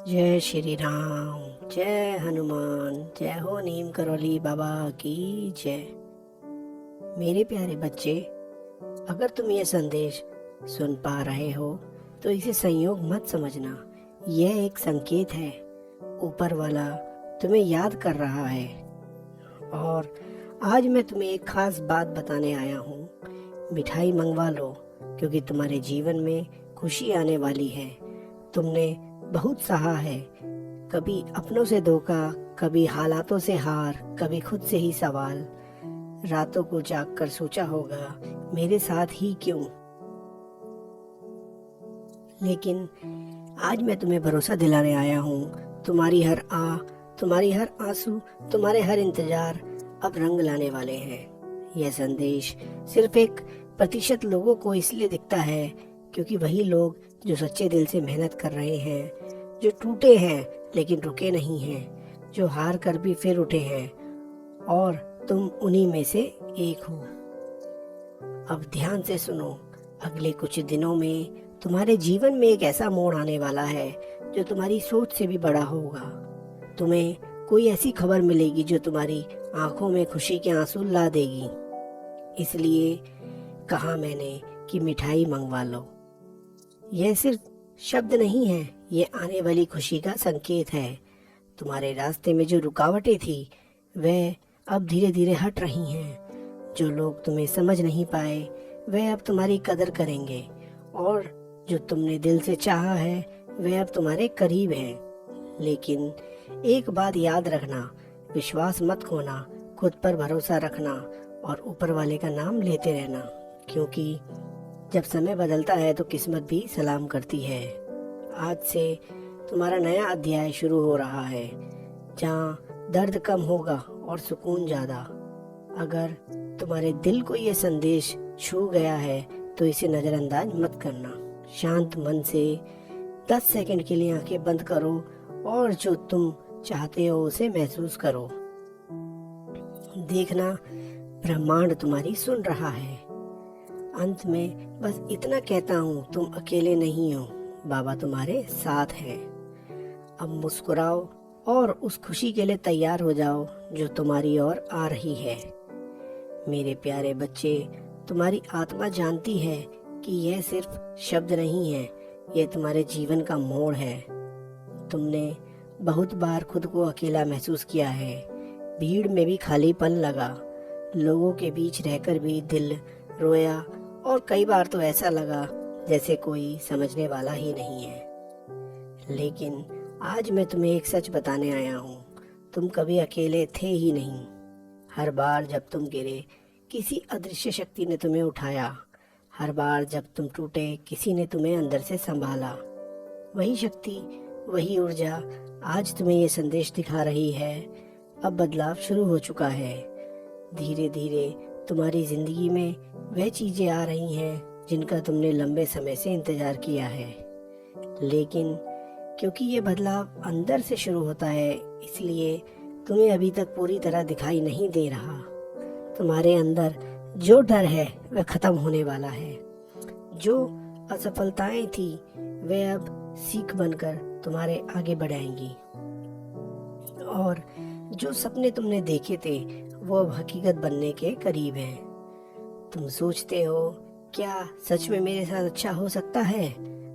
जय श्री राम। जय हनुमान। जय हो नीम करौली बाबा की जय। मेरे प्यारे बच्चे, अगर तुम ये संदेश सुन पा रहे हो तो इसे संयोग मत समझना। यह एक संकेत है। ऊपर वाला तुम्हें याद कर रहा है। और आज मैं तुम्हें एक खास बात बताने आया हूँ। मिठाई मंगवा लो, क्योंकि तुम्हारे जीवन में खुशी आने वाली है। तुमने बहुत सहा है, कभी अपनों से धोखा, कभी हालातों से हार, कभी खुद से ही सवाल। रातों को जाग कर सोचा होगा, मेरे साथ ही क्यों। लेकिन आज मैं तुम्हें भरोसा दिलाने आया हूँ। तुम्हारी हर आंसू, तुम्हारे हर इंतजार अब रंग लाने वाले हैं। यह संदेश सिर्फ 1% लोगों को इसलिए दिखता है क्योंकि वही लोग जो सच्चे दिल से मेहनत कर रहे हैं, जो टूटे हैं लेकिन रुके नहीं हैं, जो हार कर भी फिर उठे हैं। और तुम उन्हीं में से एक हो। अब ध्यान से सुनो। अगले कुछ दिनों में तुम्हारे जीवन में एक ऐसा मोड़ आने वाला है जो तुम्हारी सोच से भी बड़ा होगा। तुम्हें कोई ऐसी खबर मिलेगी जो तुम्हारी आंखों में खुशी के आंसू ला देगी। इसलिए कहा मैंने कि मिठाई मंगवा लो। यह सिर्फ शब्द नहीं है, ये आने वाली खुशी का संकेत है। तुम्हारे रास्ते में जो रुकावटें थी वह अब धीरे धीरे हट रही हैं। जो लोग तुम्हें समझ नहीं पाए वह अब तुम्हारी कदर करेंगे, और जो तुमने दिल से चाहा है वह अब तुम्हारे करीब है। लेकिन एक बात याद रखना, विश्वास मत खोना, खुद पर भरोसा रखना और ऊपर वाले का नाम लेते रहना, क्योंकि जब समय बदलता है तो किस्मत भी सलाम करती है। आज से तुम्हारा नया अध्याय शुरू हो रहा है, जहाँ दर्द कम होगा और सुकून ज्यादा। अगर तुम्हारे दिल को ये संदेश छू गया है तो इसे नजरअंदाज मत करना। शांत मन से 10 सेकंड के लिए आंखें बंद करो और जो तुम चाहते हो उसे महसूस करो। देखना, ब्रह्मांड तुम्हारी सुन रहा है। अंत में बस इतना कहता हूँ, तुम अकेले नहीं हो, बाबा तुम्हारे साथ है। अब मुस्कुराओ और उस खुशी के लिए तैयार हो जाओ जो तुम्हारी ओर आ रही है। मेरे प्यारे बच्चे, तुम्हारी आत्मा जानती है कि यह सिर्फ शब्द नहीं है, यह तुम्हारे जीवन का मोड़ है। तुमने बहुत बार खुद को अकेला महसूस किया है। भीड़ में भी खालीपन लगा, लोगों के बीच रहकर भी दिल रोया, और कई बार तो ऐसा लगा जैसे कोई समझने वाला ही नहीं है। लेकिन आज मैं तुम्हें एक सच बताने आया हूँ, तुम कभी अकेले थे ही नहीं। हर बार जब तुम गिरे, किसी अदृश्य शक्ति ने तुम्हें उठाया। हर बार जब तुम टूटे, किसी ने तुम्हें अंदर से संभाला। वही शक्ति, वही ऊर्जा आज तुम्हें ये संदेश दिखा रही है, अब बदलाव शुरू हो चुका है। धीरे धीरे तुम्हारी जिंदगी में वह चीजें आ रही हैं जिनका तुमने लंबे समय से इंतजार किया है। लेकिन क्योंकि ये बदलाव अंदर से शुरू होता है, इसलिए तुम्हें अभी तक पूरी तरह दिखाई नहीं दे रहा। तुम्हारे अंदर जो डर है वह खत्म होने वाला है। जो असफलताएं थी वे अब सीख बनकर तुम्हारे आगे बढ़ाएंगी, और जो सपने तुमने देखे थे वो अब हकीकत बनने के करीब हैं। तुम सोचते हो, क्या सच में मेरे साथ अच्छा हो सकता है?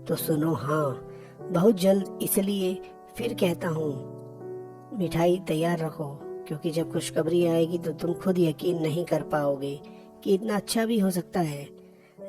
तो सुनो, हाँ, बहुत जल्द। इसलिए फिर कहता हूँ, मिठाई तैयार रखो, क्योंकि जब खुशखबरी आएगी तो तुम खुद यकीन नहीं कर पाओगे कि इतना अच्छा भी हो सकता है।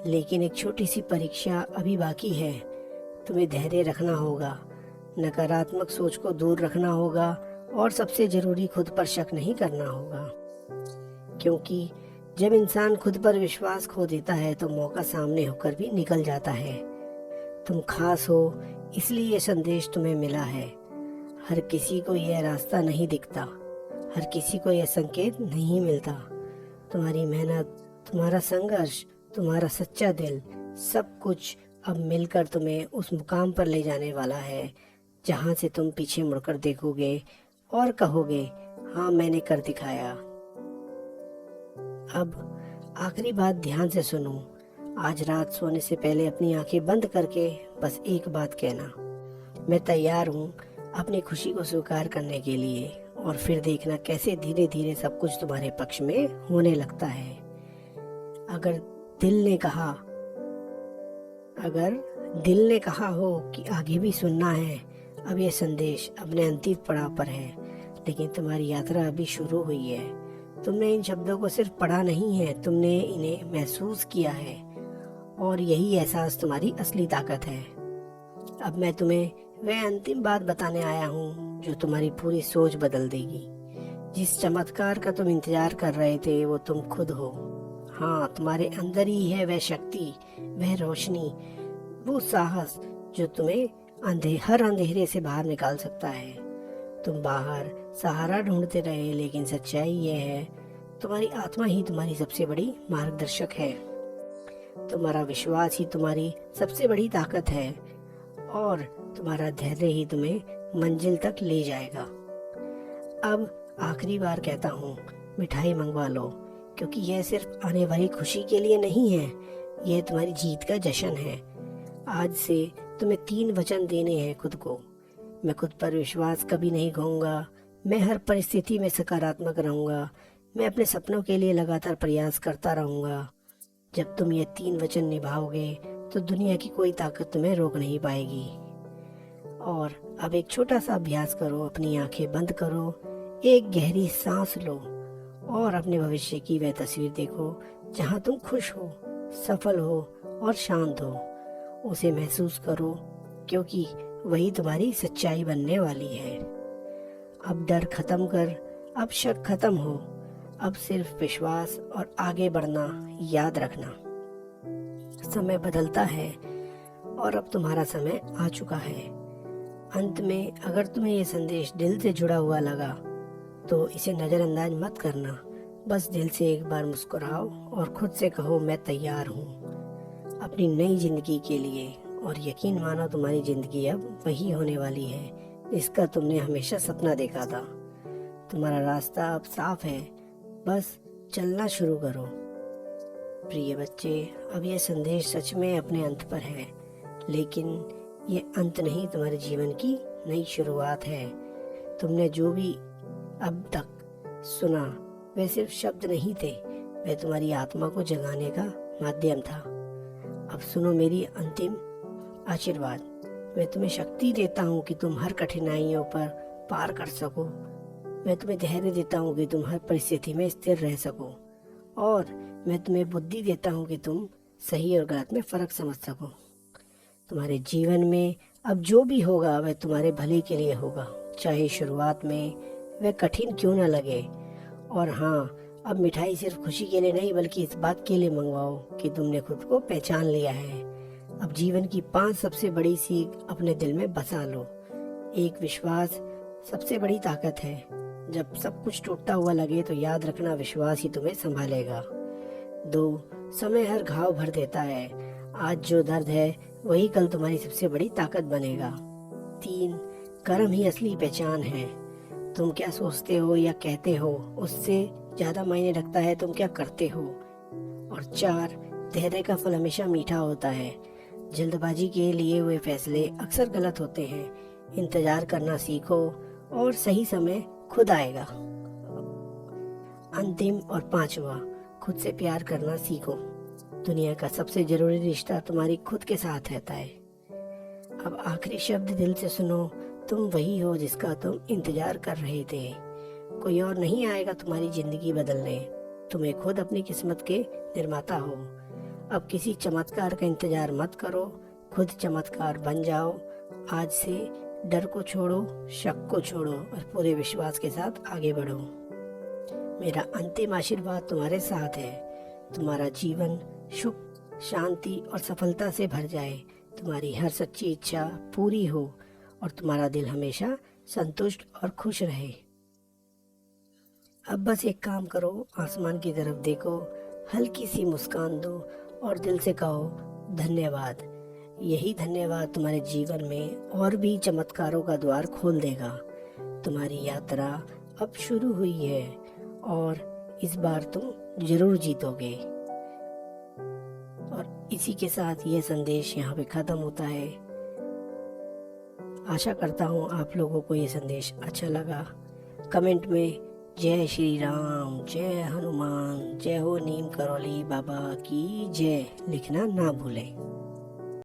लेकिन एक छोटी सी परीक्षा अभी बाकी है। तुम्हें धैर्य रखना होगा, नकारात्मक सोच को दूर रखना होगा, और सबसे जरूरी, खुद पर शक नहीं करना होगा। क्योंकि जब इंसान खुद पर विश्वास खो देता है तो मौका सामने होकर भी निकल जाता है। तुम खास हो, इसलिए ये संदेश तुम्हें मिला है। हर किसी को यह रास्ता नहीं दिखता, हर किसी को यह संकेत नहीं मिलता। तुम्हारी मेहनत, तुम्हारा संघर्ष, तुम्हारा सच्चा दिल, सब कुछ अब मिलकर तुम्हें उस मुकाम पर ले जाने वाला है जहाँ से तुम पीछे मुड़कर देखोगे और कहोगे, हाँ, मैंने कर दिखाया। अब आखिरी बात ध्यान से सुनो। आज रात सोने से पहले अपनी आंखें बंद करके बस एक बात कहना, मैं तैयार हूँ अपनी खुशी को स्वीकार करने के लिए, और फिर देखना कैसे धीरे धीरे सब कुछ तुम्हारे पक्ष में होने लगता है। अगर दिल ने कहा अगर दिल ने कहा हो कि आगे भी सुनना है, अब ये संदेश अपने अंतिम पड़ाव पर है, लेकिन तुम्हारी यात्रा अभी शुरू हुई है। तुमने इन शब्दों को सिर्फ पढ़ा नहीं है, तुमने इन्हें महसूस किया है, और यही एहसास तुम्हारी असली ताकत है। अब मैं तुम्हें वह अंतिम बात बताने आया हूँ जो तुम्हारी पूरी सोच बदल देगी। जिस चमत्कार का तुम इंतजार कर रहे थे वो तुम खुद हो। हाँ, तुम्हारे अंदर ही है वह शक्ति, वह रोशनी, वो साहस जो तुम्हें हर अंधेरे से बाहर निकाल सकता है। तुम बाहर सहारा ढूंढते रहे, लेकिन सच्चाई यह है तुम्हारी आत्मा ही तुम्हारी सबसे बड़ी मार्गदर्शक है। तुम्हारा विश्वास ही तुम्हारी सबसे बड़ी ताकत है, और तुम्हारा धैर्य ही तुम्हें मंजिल तक ले जाएगा। अब आखिरी बार कहता हूँ, मिठाई मंगवा लो, क्योंकि यह सिर्फ आने वाली खुशी के लिए नहीं है, यह तुम्हारी जीत का जश्न है। आज से तुम्हें 3 वचन देने हैं खुद को। मैं खुद पर विश्वास कभी नहीं खोऊंगा, मैं हर परिस्थिति में सकारात्मक रहूंगा, मैं अपने सपनों के लिए लगातार प्रयास करता रहूंगा। जब तुम ये 3 वचन निभाओगे तो दुनिया की कोई ताकत तुम्हें रोक नहीं पाएगी। और अब एक छोटा सा अभ्यास करो, अपनी आंखें बंद करो, एक गहरी सांस लो, और अपने भविष्य की वह तस्वीर देखो जहां तुम खुश हो, सफल हो और शांत हो। उसे महसूस करो, क्योंकि वही तुम्हारी सच्चाई बनने वाली है। अब डर खत्म कर, अब शक खत्म हो, अब सिर्फ विश्वास और आगे बढ़ना याद रखना। समय बदलता है और अब तुम्हारा समय आ चुका है। अंत में अगर तुम्हें ये संदेश दिल से जुड़ा हुआ लगा तो इसे नज़रअंदाज मत करना। बस दिल से एक बार मुस्कुराओ और खुद से कहो, मैं तैयार हूँ अपनी नई जिंदगी के लिए। और यकीन मानो, तुम्हारी जिंदगी अब वही होने वाली है जिसका तुमने हमेशा सपना देखा था। तुम्हारा रास्ता अब साफ है, बस चलना शुरू करो। प्रिय बच्चे, अब यह संदेश सच में अपने अंत पर है, लेकिन ये अंत नहीं, तुम्हारे जीवन की नई शुरुआत है। तुमने जो भी अब तक सुना वे सिर्फ शब्द नहीं थे, वे तुम्हारी आत्मा को जगाने का माध्यम था। अब सुनो मेरी अंतिम आशीर्वाद। मैं तुम्हें शक्ति देता हूँ कि तुम हर कठिनाइयों पर पार कर सको। मैं तुम्हें धैर्य देता हूँ कि तुम हर परिस्थिति में स्थिर रह सको, और मैं तुम्हें बुद्धि देता हूँ कि तुम सही और गलत में फर्क समझ सको। तुम्हारे जीवन में अब जो भी होगा वह तुम्हारे भले के लिए होगा, चाहे शुरुआत में वह कठिन क्यों न लगे। और हाँ, अब मिठाई सिर्फ खुशी के लिए नहीं, बल्कि इस बात के लिए मंगवाओ कि तुमने खुद को पहचान लिया है। अब जीवन की 5 सबसे बड़ी सीख अपने दिल में बसा लो। 1, विश्वास सबसे बड़ी ताकत है। जब सब कुछ टूटता हुआ लगे तो याद रखना, विश्वास ही तुम्हें संभालेगा। 2, समय हर घाव भर देता है। आज जो दर्द है वही कल तुम्हारी सबसे बड़ी ताकत बनेगा। 3, कर्म ही असली पहचान है। तुम क्या सोचते हो या कहते हो, उससे ज्यादा मायने रखता है तुम क्या करते हो। और 4, धैर्य का फल हमेशा मीठा होता है। जल्दबाजी के लिए हुए फैसले अक्सर गलत होते हैं। इंतजार करना सीखो और सही समय खुद आएगा। अंतिम और 5वां, खुद से प्यार करना सीखो। दुनिया का सबसे जरूरी रिश्ता तुम्हारी खुद के साथ रहता है। अब आखिरी शब्द दिल से सुनो, तुम वही हो जिसका तुम इंतजार कर रहे थे। कोई और नहीं आएगा तुम्हारी जिंदगी बदलने, तुम्हें खुद अपनी किस्मत के निर्माता हो। अब किसी चमत्कार का इंतजार मत करो, खुद चमत्कार बन जाओ। आज से डर को छोड़ो, शक को छोड़ो और पूरे विश्वास के साथ आगे बढ़ो। मेरा अंतिम आशीर्वाद तुम्हारे साथ है। तुम्हारा जीवन सुख, शांति और सफलता से भर जाए। तुम्हारी हर सच्ची इच्छा पूरी हो और तुम्हारा दिल हमेशा संतुष्ट और खुश रहे। अब बस एक काम करो, आसमान की तरफ देखो, हल्की सी मुस्कान दो और दिल से कहो धन्यवाद। यही धन्यवाद तुम्हारे जीवन में और भी चमत्कारों का द्वार खोल देगा। तुम्हारी यात्रा अब शुरू हुई है और इस बार तुम जरूर जीतोगे। और इसी के साथ यह संदेश यहाँ पे खत्म होता है। आशा करता हूँ आप लोगों को ये संदेश अच्छा लगा। कमेंट में जय श्री राम, जय हनुमान, जय हो नीम करौली बाबा की जय लिखना ना भूलें।